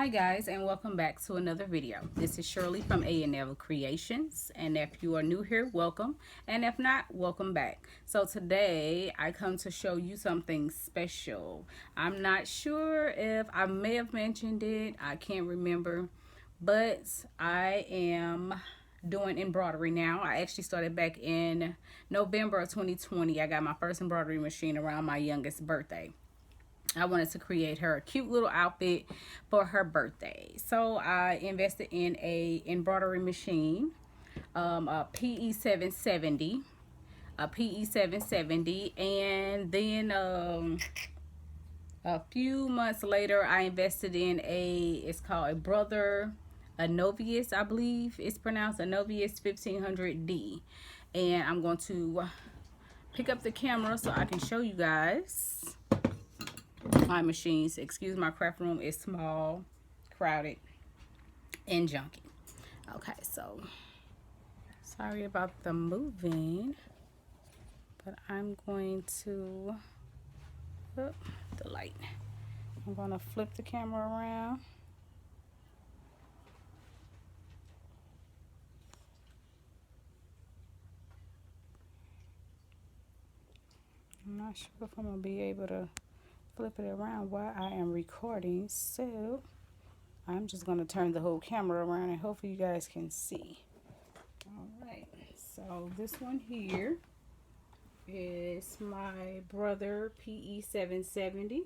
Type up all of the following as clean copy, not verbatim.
Hi guys, and welcome back to another video. This is Shirley from A&L Creations, and if you are new here, welcome, and if not, welcome back. So today I come to show you something special. I'm not sure if I may have mentioned it, I can't remember, but I am doing embroidery now. I actually started back in November of 2020. I got my first embroidery machine around my youngest birthday. I wanted to create her a cute little outfit for her birthday. So I invested in a embroidery machine, a PE770, and then a few months later I invested in it's called a Novius, I believe it's pronounced, a Novius 1500D. And I'm going to pick up the camera so I can show you guys my machines. Excuse my craft room is small, crowded, and junky. Okay, so sorry about the moving, but I'm going to the light. I'm going to flip the camera around. I'm not sure if I'm going to be able to flip it around while I am recording, so I'm just going to turn the whole camera around and hopefully you guys can see. Alright, so this one here is my brother PE770.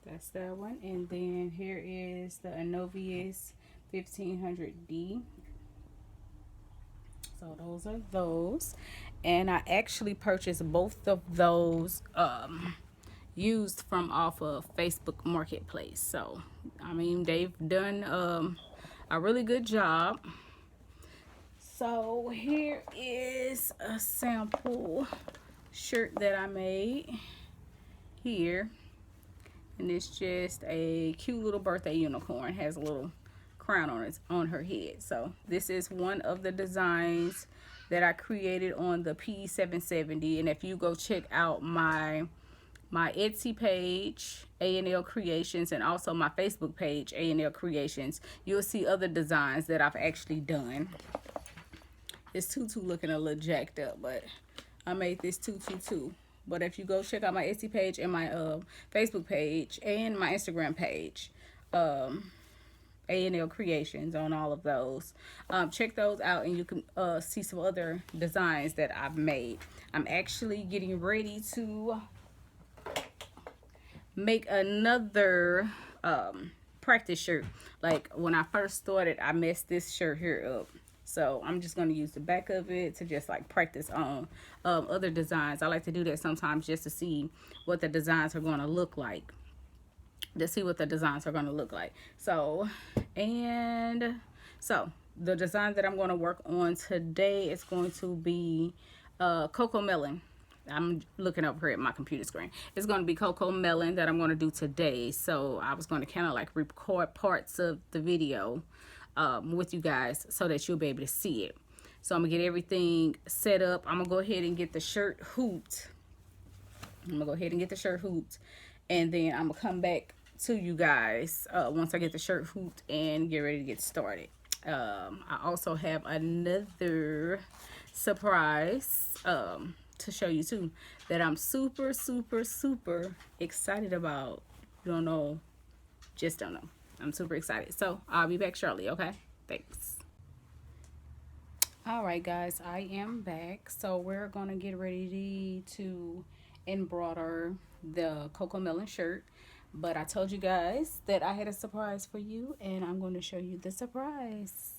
That's that one. And then here is the Novius 1500D. So those are those. And I actually purchased both of those used from off of Facebook Marketplace. So I mean, they've done a really good job. So here is a sample shirt that I made here, and it's just a cute little birthday unicorn. It has a little crown on her head. So this is one of the designs that I created on the PE770, and if you go check out my Etsy page, A&L Creations, and also my Facebook page, A&L Creations, you'll see other designs that I've actually done. This tutu looking a little jacked up, but I made this tutu too. But if you go check out my Etsy page and my Facebook page and my Instagram page, A&L Creations, on all of those, check those out and you can see some other designs that I've made. I'm actually getting ready to make another practice shirt. Like when I first started, I messed this shirt here up, so I'm just going to use the back of it to just like practice on other designs. I like to do that sometimes just to see what the designs are going to look like. So, and so the design that I'm going to work on today is going to be Cocomelon. I'm looking over here at my computer screen. It's going to be Cocomelon that I'm going to do today. So I was going to kind of like record parts of the video with you guys so that you'll be able to see it. So I'm going to get everything set up. I'm going to go ahead and get the shirt hooped. And then I'm going to come back to you guys once I get the shirt hooped and get ready to get started. I also have another surprise to show you too that I'm super excited about. You don't know, just don't know. I'm super excited. So I'll be back shortly. Okay, thanks. All right guys, I am back. So we're gonna get ready to embroider the Cocomelon shirt, but I told you guys that I had a surprise for you, and I'm going to show you the surprise.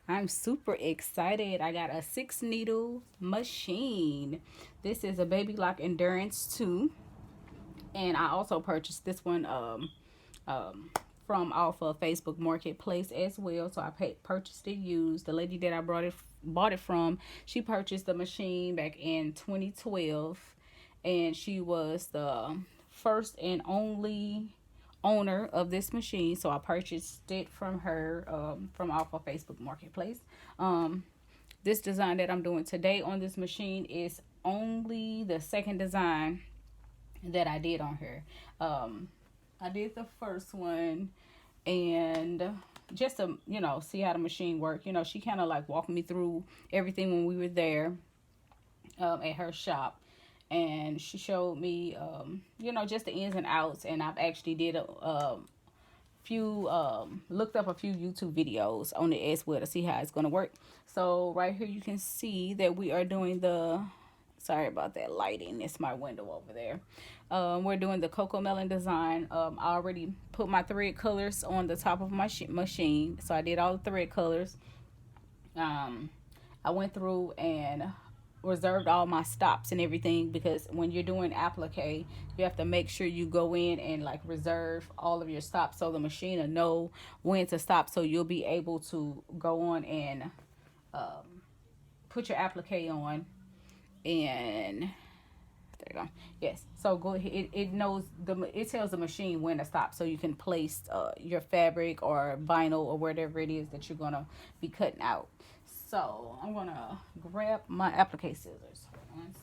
I'm super excited. I got a 6-needle machine. This is a Baby Lock Endurance 2, and I also purchased this one from off of Facebook Marketplace as well. So I purchased it used. The lady that I bought it from, she purchased the machine back in 2012, and she was the first and only owner of this machine. So I purchased it from her from off of Facebook Marketplace. This design that I'm doing today on this machine is only the second design that I did on her. I did the first one, and just to, you know, see how the machine worked. You know, she kind of like walked me through everything when we were there at her shop, and she showed me, you know, just the ins and outs. And I've actually did a few looked up a few YouTube videos on it as well to see how it's going to work. So right here you can see that we are doing the, sorry about that lighting, it's my window over there. We're doing the Cocomelon design. I already put my thread colors on the top of my machine, so I did all the thread colors. I went through and reserved all my stops and everything, because when you're doing applique, you have to make sure you go in and like reserve all of your stops so the machine will know when to stop, so you'll be able to go on and put your applique on. And there you go. Yes, so go ahead, it knows it tells the machine when to stop, so you can place your fabric or vinyl or whatever it is that you're gonna be cutting out. So I'm gonna grab my applique scissors. One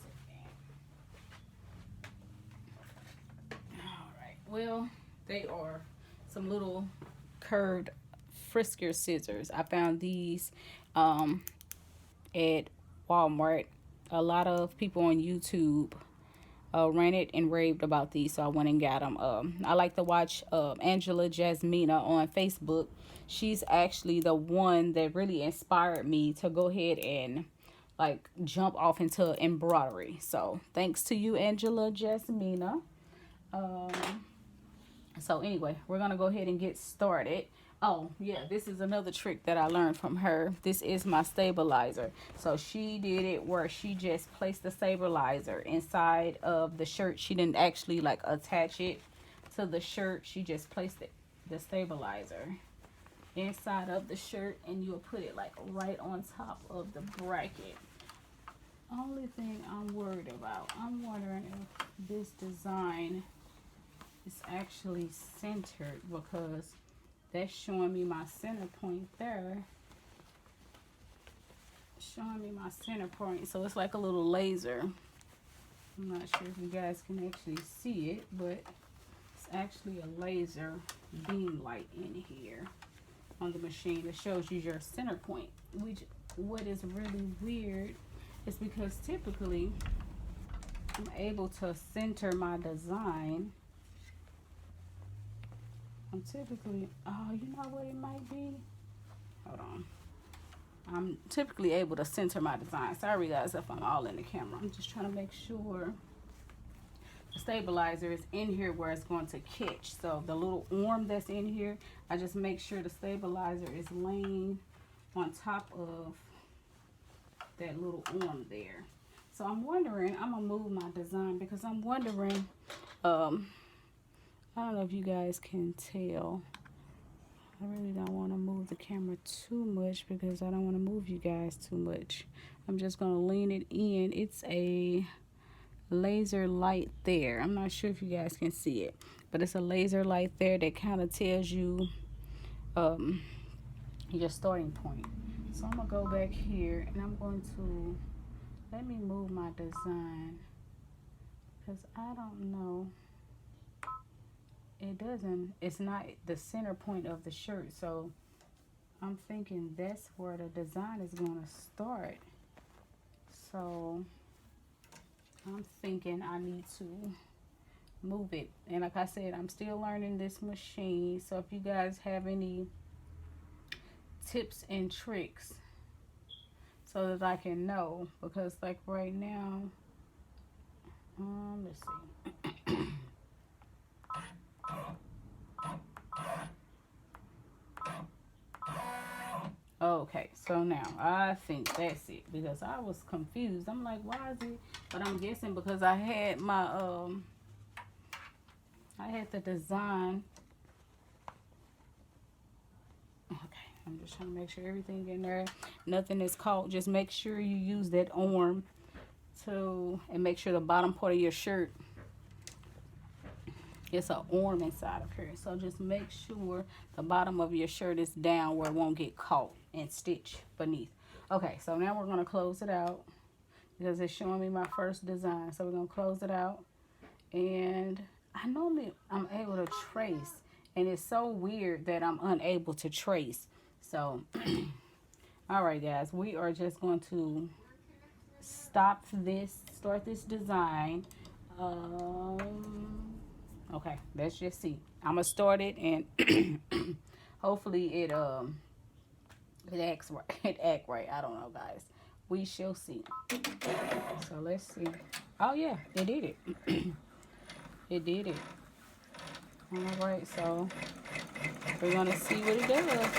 second. All right. Well, they are some little curved Frisker scissors. I found these at Walmart. A lot of people on YouTube ranted and raved about these, so I went and got them. I like to watch Angela Jasmina on Facebook. She's actually the one that really inspired me to go ahead and like jump off into embroidery. So thanks to you, Angela Jasmina. Um, so anyway, we're gonna go ahead and get started. Oh yeah, this is another trick that I learned from her. This is my stabilizer. So she did it where she just placed the stabilizer inside of the shirt. She didn't actually like attach it to the shirt. She just placed it, the stabilizer, inside of the shirt, and you'll put it like right on top of the bracket. Only thing I'm worried about, I'm wondering if this design is actually centered, because that's showing me my center point there. Showing me my center point. So it's like a little laser. I'm not sure if you guys can actually see it, but it's actually a laser beam light in here on the machine that shows you your center point. Which, what is really weird is because typically I'm able to center my design. I'm typically, oh, you know what it might be? Hold on. I'm typically able to center my design. Sorry guys if I'm all in the camera. I'm just trying to make sure the stabilizer is in here where it's going to catch. So the little arm that's in here, I just make sure the stabilizer is laying on top of that little arm there. So I'm wondering, I'm gonna move my design because I'm wondering, I don't know if you guys can tell. I really don't want to move the camera too much because I don't want to move you guys too much. I'm just going to lean it in. It's a laser light there. I'm not sure if you guys can see it, but it's a laser light there that kind of tells you your starting point. So I'm going to go back here and I'm going to, let me move my design because I don't know. It doesn't, it's not the center point of the shirt, so I'm thinking that's where the design is going to start. So I'm thinking I need to move it. And like I said, I'm still learning this machine, so if you guys have any tips and tricks so that I can know, because like right now, let's see. Okay, so now I think that's it, because I was confused. I'm like, why is it? But I'm guessing because I had my I had the design. Okay, I'm just trying to make sure everything in there, nothing is caught. Just make sure you use that arm to, and make sure the bottom part of your shirt, it's an arm inside of here. So just make sure the bottom of your shirt is down where it won't get caught and stitched beneath. Okay, so now we're going to close it out because it's showing me my first design. So we're going to close it out And I normally I'm able to trace, and it's so weird that I'm unable to trace. So all right guys, we are just going to start this design. Okay, let's just see. I'm gonna start it, and hopefully it acts right. It act right. I don't know, guys. We shall see. So let's see. Oh yeah, it did it. It did it. All right, so we're gonna see what it does.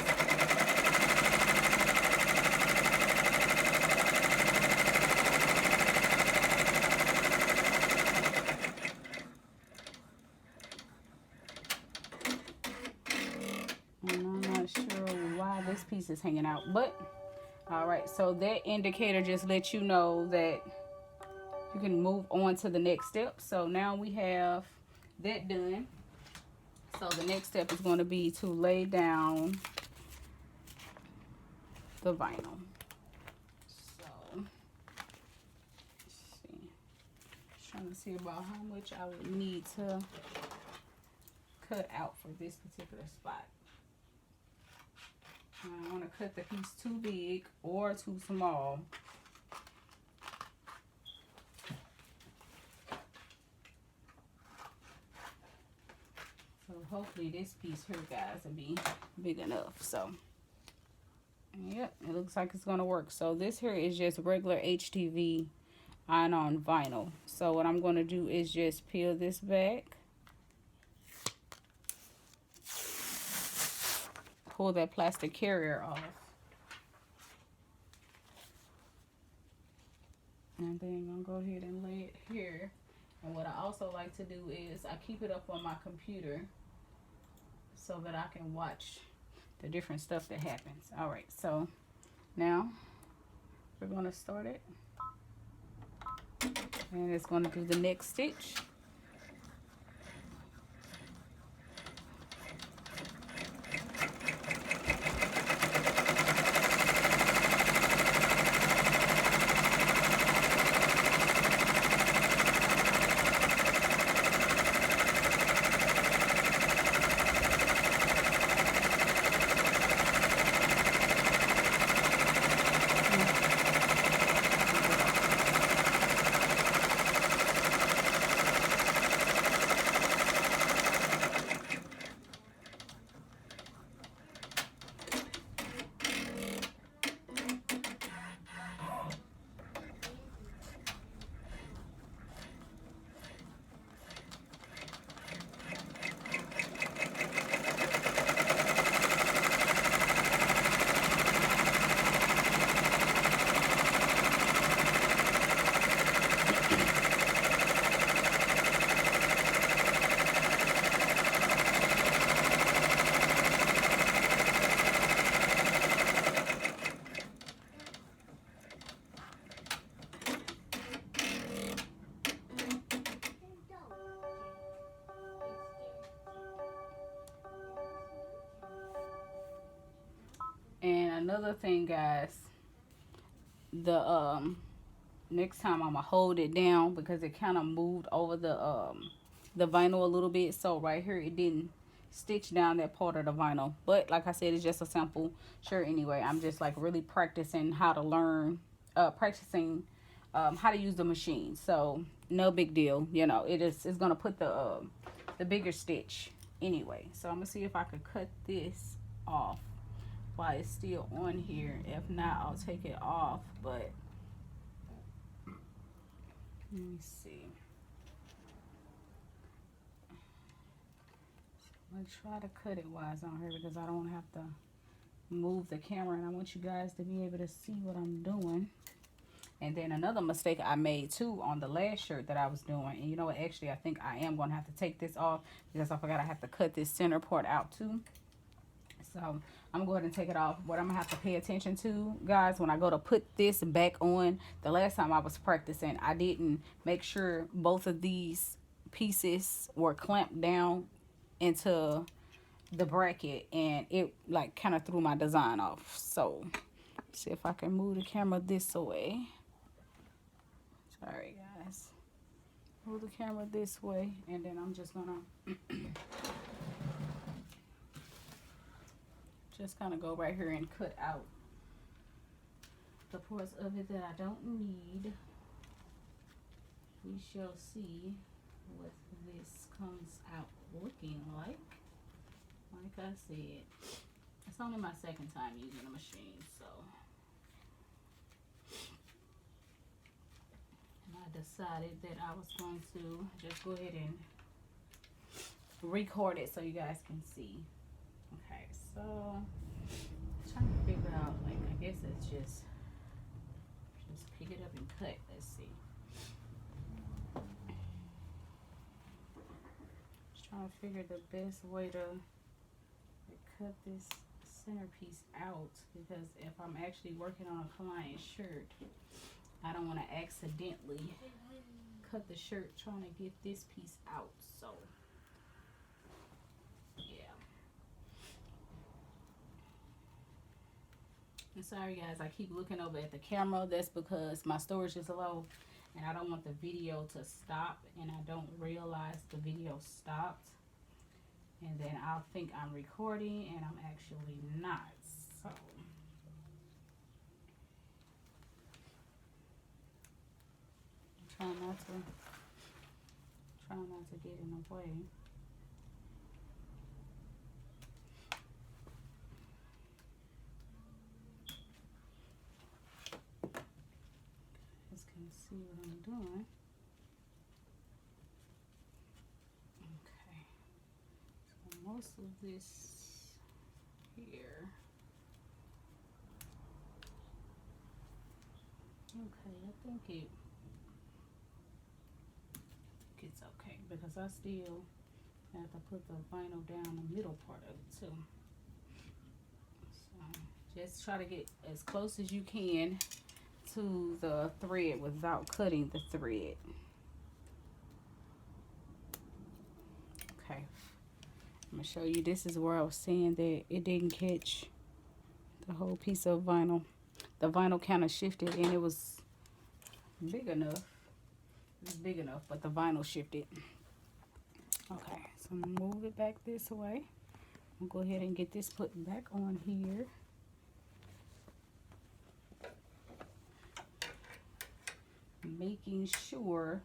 And I'm not sure why this piece is hanging out, but all right. So that indicator just lets you know that you can move on to the next step. So now we have that done. So the next step is going to be to lay down the vinyl. So let's see. Trying to see about how much I would need to cut out for this particular spot. I don't want to cut the piece too big or too small. So hopefully this piece here, guys, will be big enough. So yep, it looks like it's gonna work. So this here is just regular HTV iron-on vinyl. So what I'm gonna do is just peel this back, pull that plastic carrier off, and then I'm gonna go ahead and lay it here. And what I also like to do is I keep it up on my computer so that I can watch the different stuff that happens. All right, so now we're gonna start it, and it's gonna do the next stitch. And another thing, guys, the next time I'm gonna hold it down because it kind of moved over the vinyl a little bit. So right here it didn't stitch down that part of the vinyl, but like I said, it's just a sample shirt anyway. I'm just like really practicing how to learn, practicing how to use the machine. So no big deal, you know. It's gonna put the bigger stitch anyway. So I'm gonna see if I could cut this off while it's still on here. If not, I'll take it off. But let me see. I'm gonna try to cut it while it's on here because I don't have to move the camera, and I want you guys to be able to see what I'm doing. And then another mistake I made too on the last shirt that I was doing, and you know what, actually I think I am gonna have to take this off because I forgot I have to cut this center part out too. So I'm gonna go ahead and take it off. What I'm gonna have to pay attention to, guys, when I go to put this back on, the last time I was practicing, I didn't make sure both of these pieces were clamped down into the bracket, and it like kind of threw my design off. So see if I can move the camera this way. Sorry guys. move the camera this way, and then I'm just gonna just kind of go right here and cut out the parts of it that I don't need. We shall see what this comes out looking like. Like I said, it's only my second time using the machine, so. And I decided that I was going to just go ahead and record it so you guys can see. Okay, so I'm trying to figure out, like, I guess it's just pick it up and cut. Let's see. Just trying to figure the best way to cut this centerpiece out, because if I'm actually working on a client's shirt, I don't want to accidentally cut the shirt trying to get this piece out. So yeah. And sorry guys, I keep looking over at the camera. That's because my storage is low and I don't want the video to stop, and I don't realize the video stopped, and then I'll think I'm recording and I'm actually not. So I'm trying not to get in the way. See what I'm doing. Okay, so most of this here. Okay, I think it's okay, because I still have to put the vinyl down the middle part of it too. So just try to get as close as you can to the thread without cutting the thread. Okay, I'm gonna show you. This is where I was saying that it didn't catch the whole piece of vinyl. The vinyl kind of shifted, and it was big enough. It was big enough, but the vinyl shifted. Okay, so I'm gonna move it back this way. I'll go ahead and get this put back on here. Making sure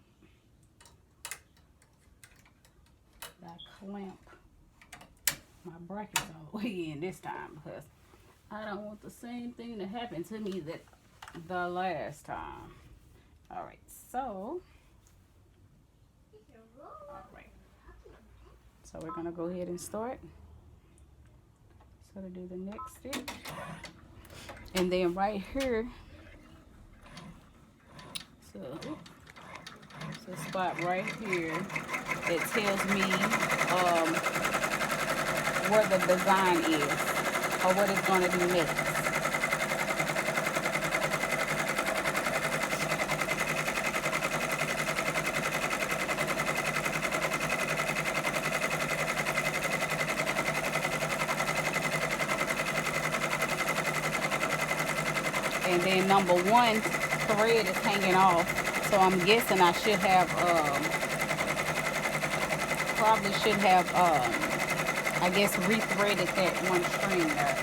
that I clamp my brackets all the way in this time, because I don't want the same thing to happen to me that the last time. Alright, so we're gonna go ahead and start. So to do the next stitch, and then right here, so it's a spot right here that tells me where the design is, or what it's going to do next. And then number one thread is hanging off, so I'm guessing I should have probably should have I guess rethreaded that one string there.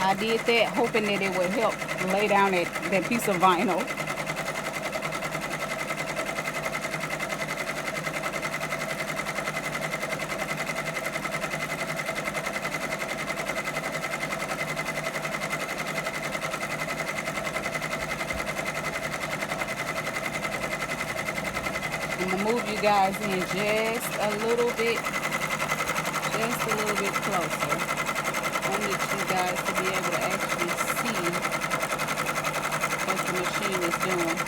I did that hoping that it would help lay down that piece of vinyl. I'm going to move you guys in just a little bit closer. I want you guys to be able to actually see what the machine is doing.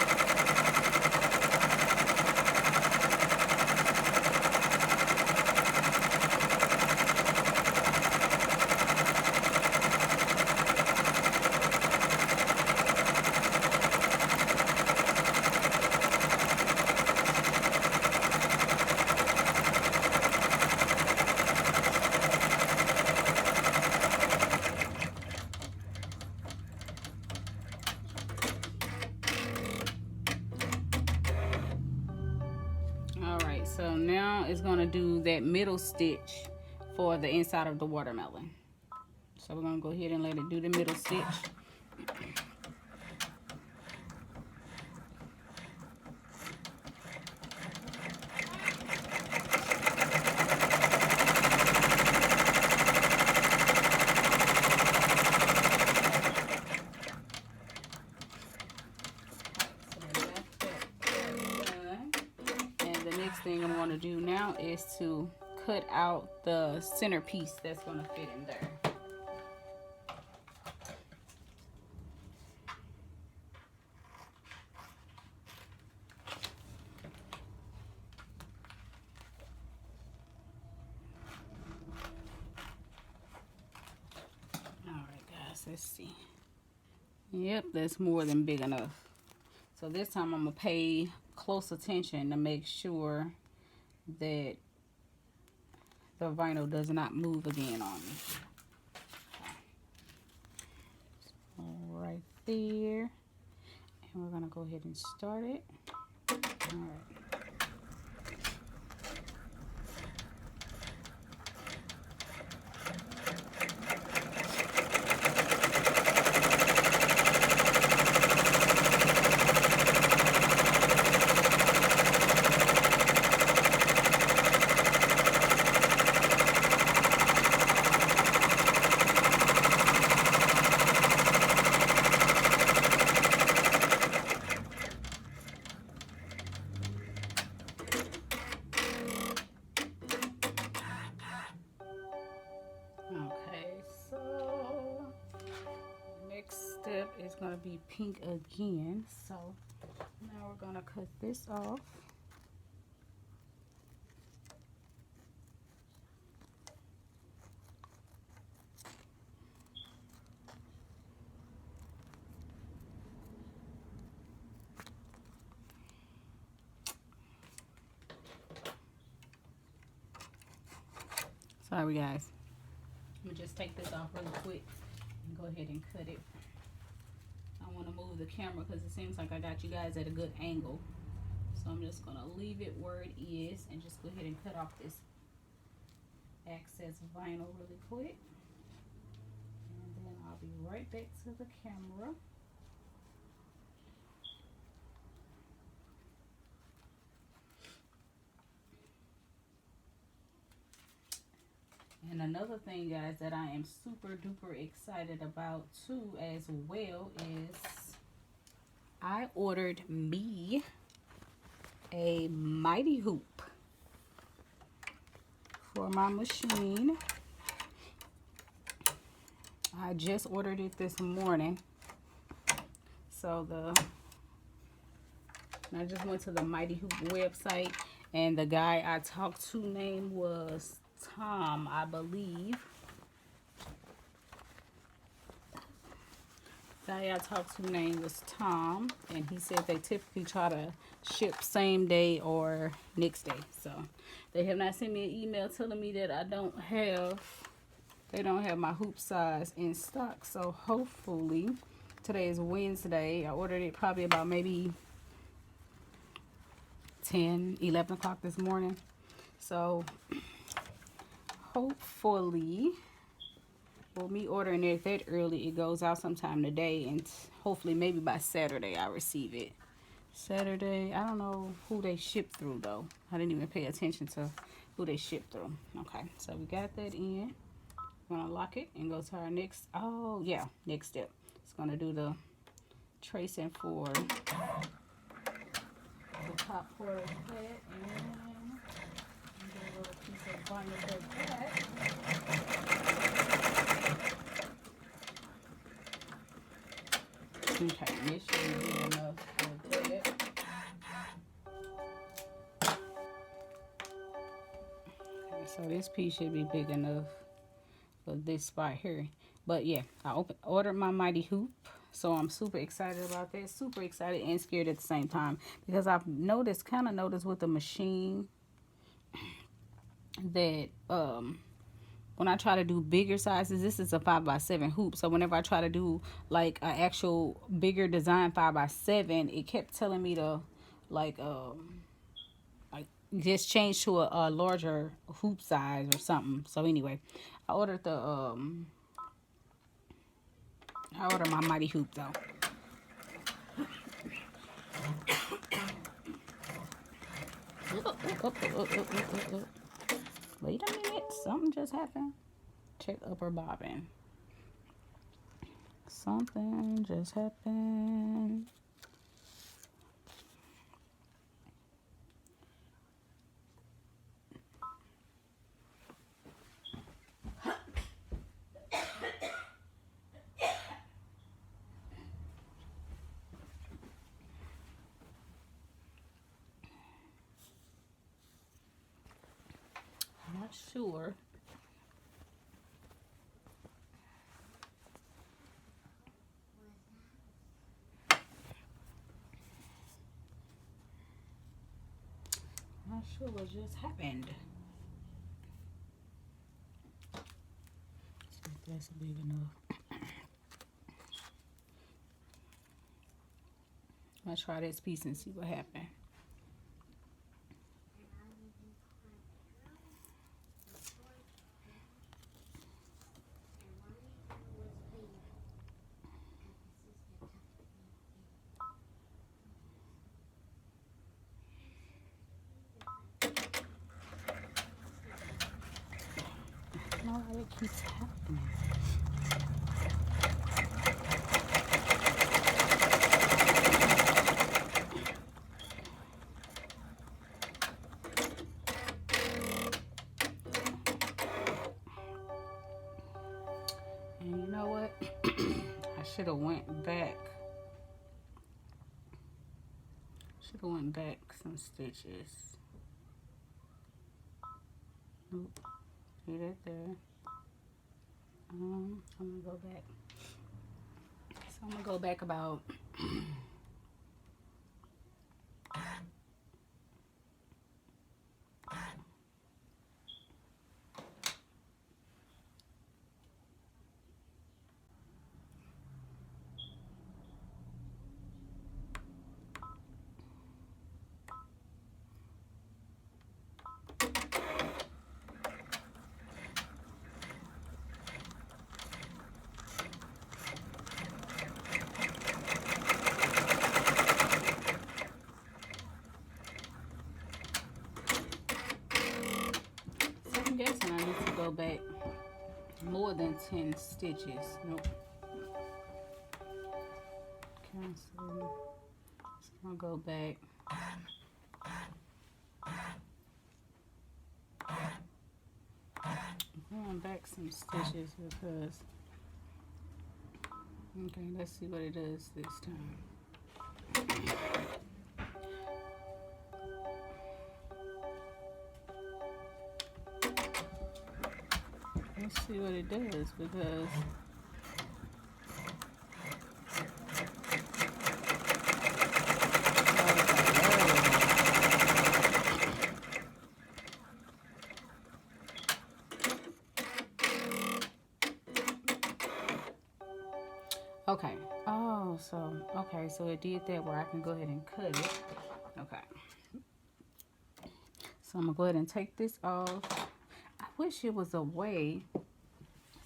So now it's gonna do that middle stitch for the inside of the watermelon. So we're gonna go ahead and let it do the middle stitch. Thing I'm going to do now is to cut out the centerpiece that's going to fit in there. Alright guys, let's see. Yep, that's more than big enough. So this time I'm going to pay close attention to make sure that the vinyl does not move again on me. So right there. And we're going to go ahead and start it. All right. Is going to be pink again, so now we're going to cut this off. Sorry guys, I'm going to just take this off really quick and go ahead and cut it. I want to move the camera because it seems like I got you guys at a good angle. So I'm just going to leave it where it is and just go ahead and cut off this excess vinyl really quick. And then I'll be right back to the camera. And another thing, guys, that I am super duper excited about too as well is I ordered me a mighty hoop for my machine. I just ordered it this morning. So I just went to the Mighty Hoop website, and the guy I talked to name was Tom, I believe. The guy I talked to name was Tom, and he said they typically try to ship same day or next day. So they have not sent me an email telling me that they don't have my hoop size in stock. So hopefully, today is Wednesday. I ordered it probably about maybe 10, 11 o'clock this morning. So hopefully, well, me ordering it that early, it goes out sometime today, and hopefully maybe by Saturday I'll receive it. Saturday, I don't know who they ship through though. I didn't even pay attention to who they ship through. Okay, so we got that in. We're gonna lock it and go to our next, next step. It's gonna do the tracing for the top part of that, and get a little piece of vinyl for that. Okay, this should be enough for that. Okay, so this piece should be big enough for this spot here. But yeah, I ordered my Mighty Hoop, so I'm super excited about that. Super excited and scared at the same time, because I've kind of noticed with the machine that when I try to do bigger sizes, this is a 5x7 hoop, so whenever I try to do like an actual bigger design 5x7, it kept telling me to like just changed to a larger hoop size or something. So anyway, I ordered my mighty hoop though. Wait a minute, something just happened. Check upper bobbin. Something just happened. I'm not sure. Not sure what just happened. See if that's big enough. I'm gonna try this piece and see what happened. I don't know why it keeps happening. And you know what? I should have went back. Should have went back some stitches. Nope. See that there? I'm gonna go back. So I'm gonna go back about I'm guessing I need to go back more than 10 stitches. Nope. Cancel. Just gonna go back. I'm going back some stitches because. Okay, let's see what it does this time. Let's see what it does because okay. Oh, so it did that where I can go ahead and cut it. Okay. So I'm gonna go ahead and take this off. I wish it was a way.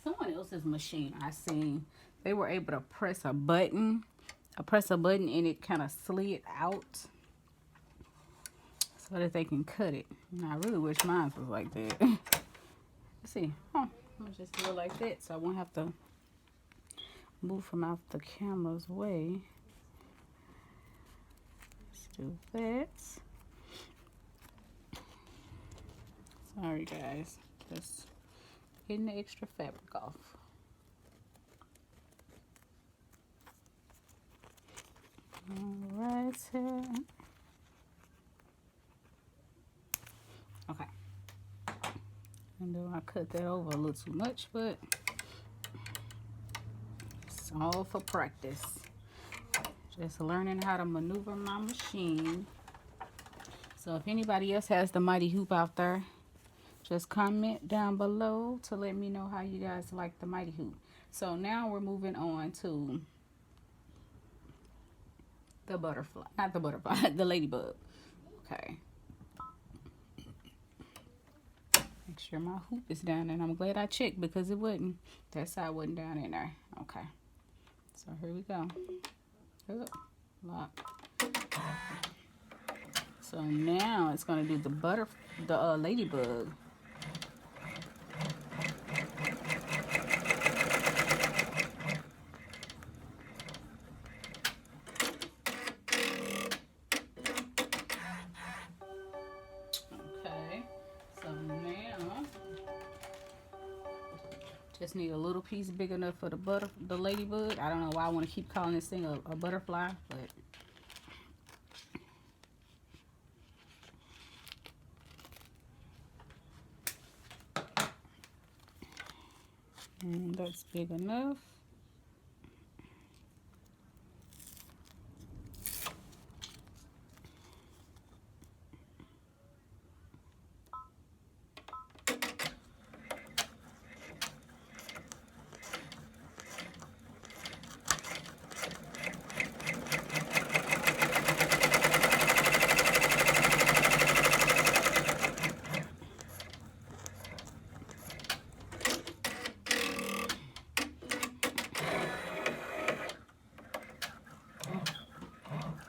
Someone else's machine I seen, they were able to press a button. And it kind of slid out so that they can cut it. And I really wish mine was like that. Let's see. I'm gonna just do it like that so I won't have to move from out the camera's way. Let's do that. Sorry guys, just getting the extra fabric off. Alright. Okay. And then I cut that over a little too much, but it's all for practice. Just learning how to maneuver my machine. So if anybody else has the mighty hoop out there, just comment down below to let me know how you guys like the mighty hoop. So now we're moving on to the butterfly, not the butterfly, the ladybug. Okay. Make sure my hoop is down there. And I'm glad I checked because it wasn't. That side wasn't down in there. Okay. So here we go. Up, lock. So now it's gonna do the ladybug. Just need a little piece big enough for the ladybug. I don't know why I want to keep calling this thing a butterfly, but that's big enough.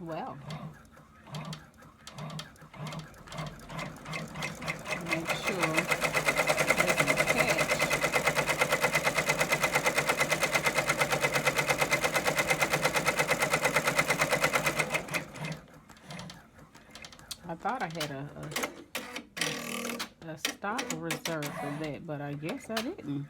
Well, make sure it doesn't catch. I thought I had a stop reserved for that, but I guess I didn't.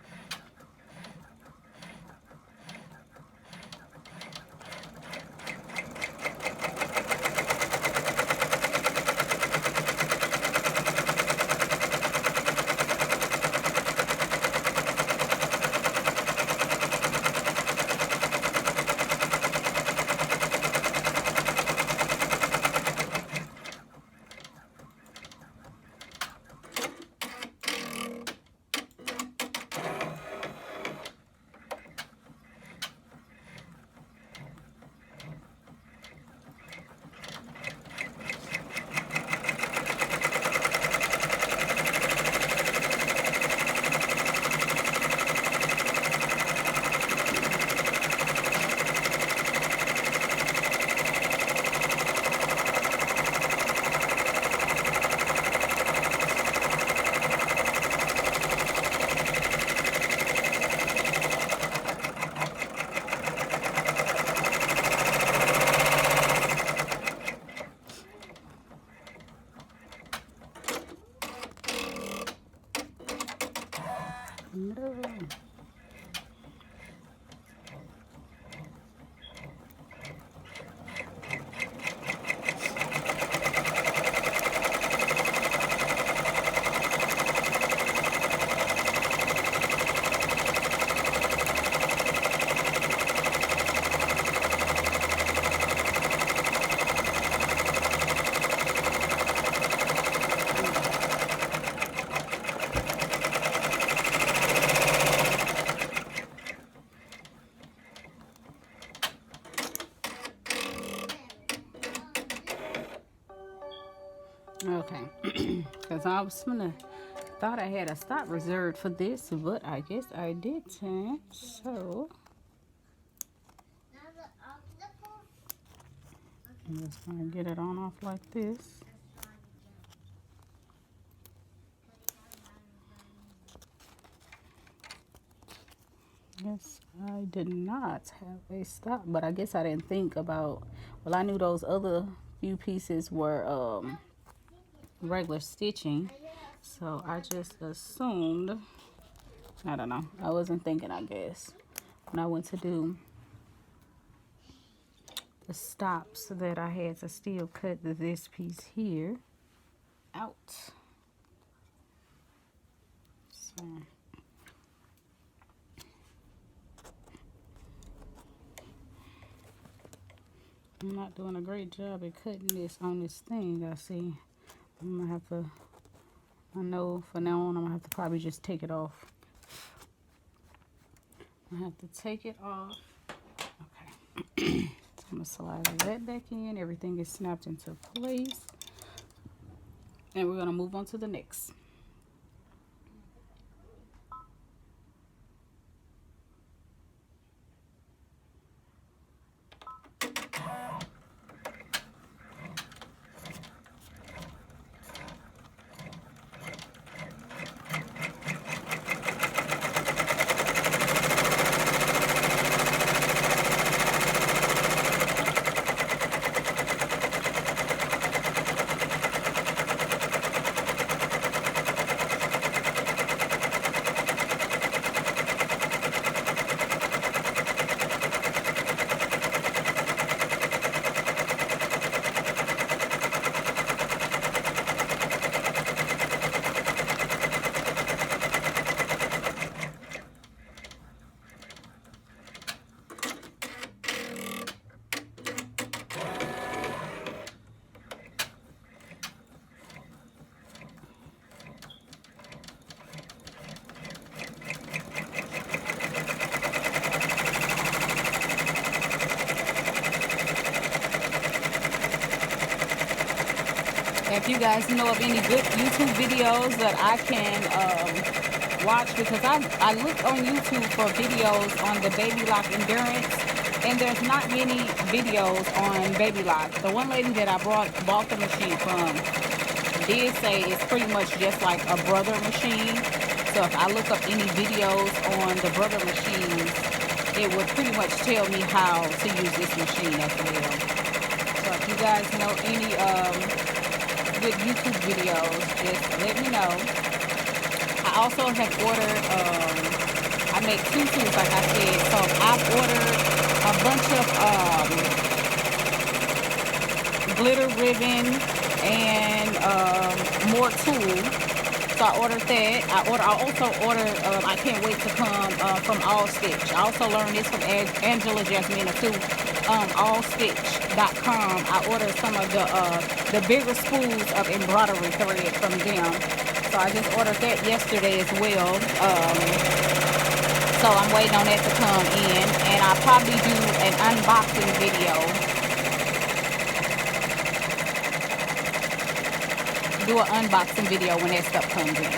No. Okay, because I was thought I had a stop reserved for this, but I guess I didn't. So I'm just gonna get it on off like this. Yes, I did not have a stop, but I guess I didn't think about. Well, I knew those other few pieces were regular stitching, so I just assumed. I don't know, I wasn't thinking, I guess, when I went to do the stops, that I had to still cut this piece here out. So I'm not doing a great job at cutting this on this thing. I see. I'm gonna have to, I know for now on I'm gonna have to probably just take it off. I have to take it off. Okay. So I'm gonna slide that back in. Everything is snapped into place. And we're gonna move on to the next. If you guys know of any good YouTube videos that I can watch, because I looked on YouTube for videos on the baby lock endurance, and there's not many videos on baby lock. The one lady that I bought the machine from did say it's pretty much just like a brother machine. So if I look up any videos on the brother machines, it would pretty much tell me how to use this machine as well. So if you guys know any good YouTube videos, just let me know. I also have ordered, I make tutus like I said, so I've ordered a bunch of glitter ribbon and more tools. So I ordered that. I also ordered, I can't wait to come from All Stitch. I also learned this from Angela Jasmina too. Allstitch.com. I ordered some of the bigger spools of embroidery thread from them. So I just ordered that yesterday as well. So I'm waiting on that to come in, and I'll probably do an unboxing video. Do an unboxing video when that stuff comes in.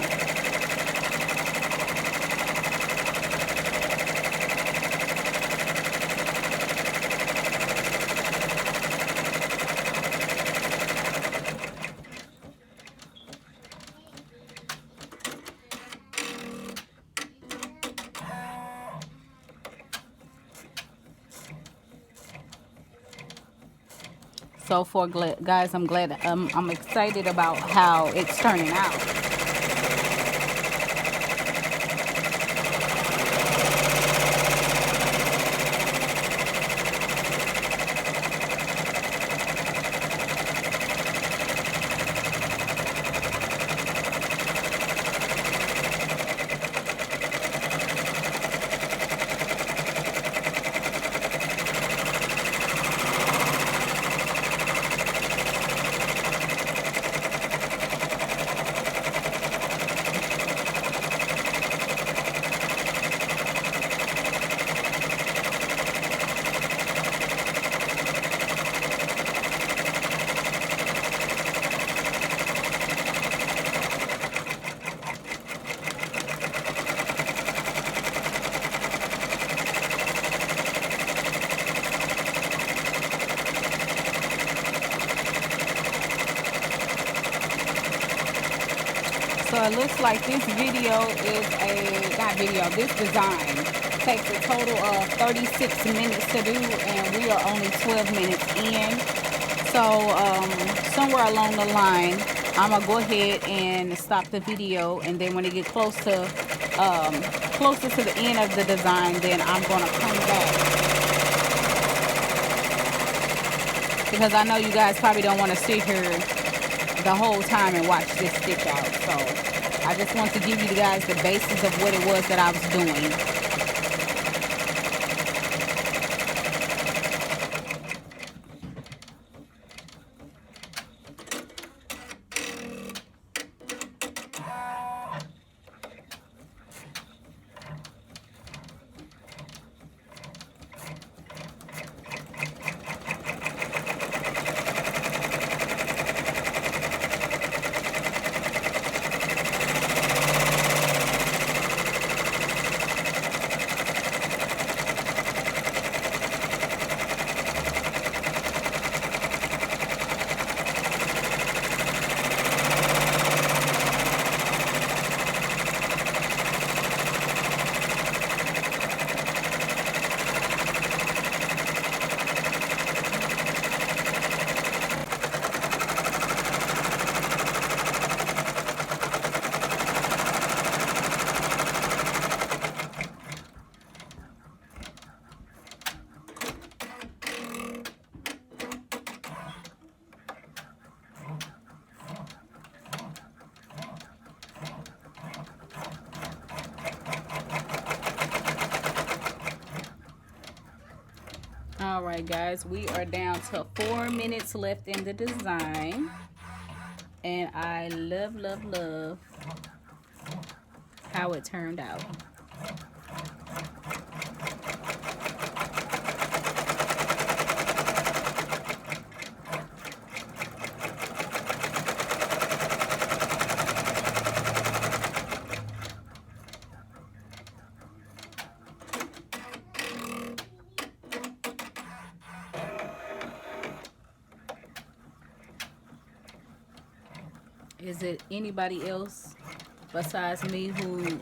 So for guys, I'm excited about how it's turning out. So it looks like this video is this design takes a total of 36 minutes to do, and we are only 12 minutes in. So somewhere along the line, I'm gonna go ahead and stop the video, and then when it gets closer to the end of the design, then I'm gonna come back, because I know you guys probably don't want to sit here the whole time and watch this stitch out. So I just want to give you guys the basis of what it was that I was doing. All right, guys, we are down to 4 minutes left in the design, and I love how it turned out. Is it anybody else besides me who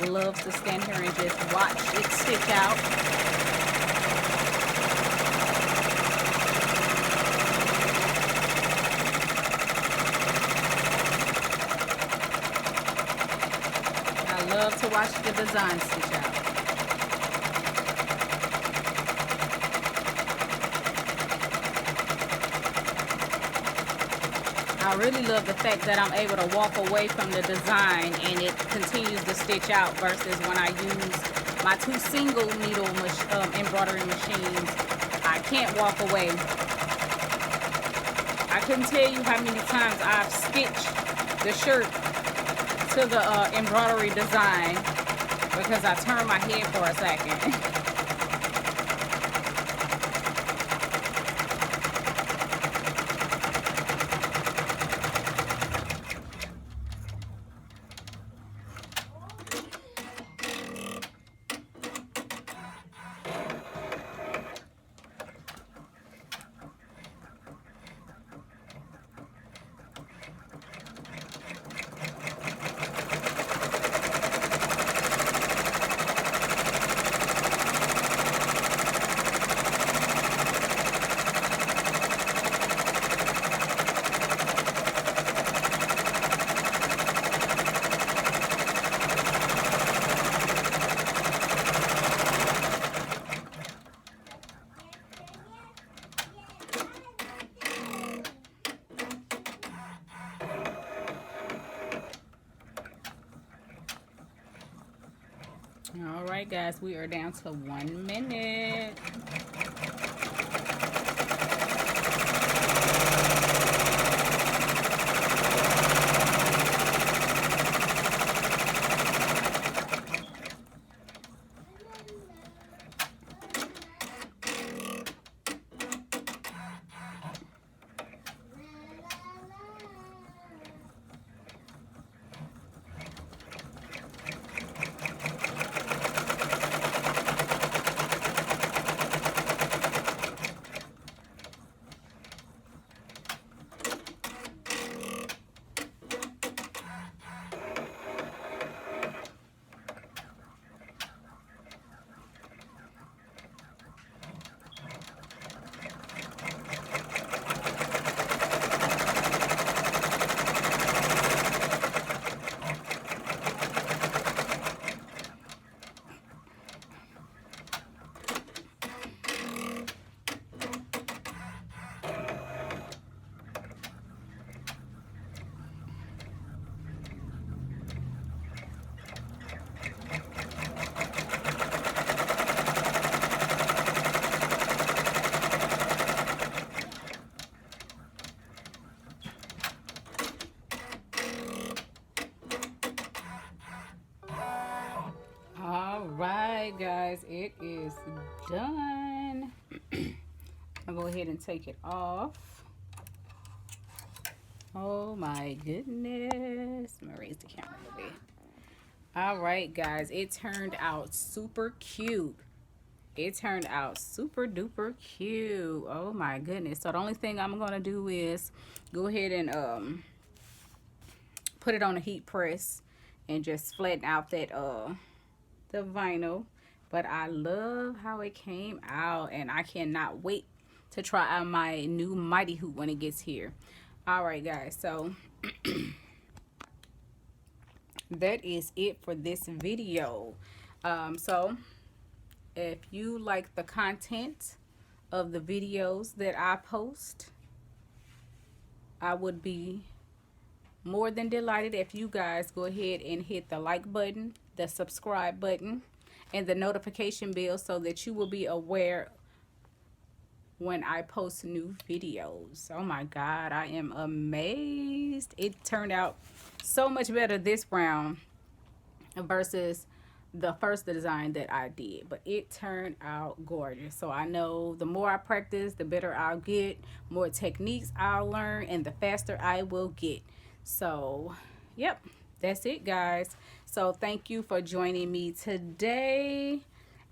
loves to stand here and just watch it stick out? I love to watch the design stitch out. I really love the fact that I'm able to walk away from the design and it continues to stitch out versus when I use my 2 single needle embroidery machines. I can't walk away. I couldn't tell you how many times I've stitched the shirt to the embroidery design because I turned my head for a second. All right, guys, we are down to 1 minute. Alright, guys, it is done. I'll go ahead and take it off. Oh my goodness. I'm gonna raise the camera a little bit. Alright, guys, it turned out super cute. It turned out super duper cute. Oh my goodness. So the only thing I'm gonna do is go ahead and put it on a heat press and just flatten out that the vinyl. But I love how it came out, and I cannot wait to try out my new mighty hoop when it gets here. All right, guys, so that is it for this video. So if you like the content of the videos that I post, I would be more than delighted if you guys go ahead and hit the like button, the subscribe button, and the notification bell so that you will be aware when I post new videos. Oh my God, I am amazed. It turned out so much better this round versus the first design that I did, but it turned out gorgeous. So I know the more I practice, the better I'll get, more techniques I'll learn, and the faster I will get. So yep, that's it, guys. So thank you for joining me today,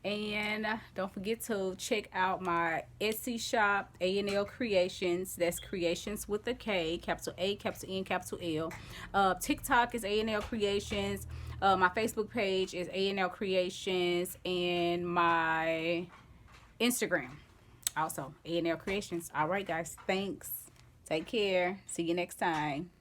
And don't forget to check out my Etsy shop, A&L Creations. That's Creations with a K, capital A, capital N, capital L. TikTok is A&L Creations. My Facebook page is A&L Creations. And my Instagram, also A&L Creations. All right, guys. Thanks. Take care. See you next time.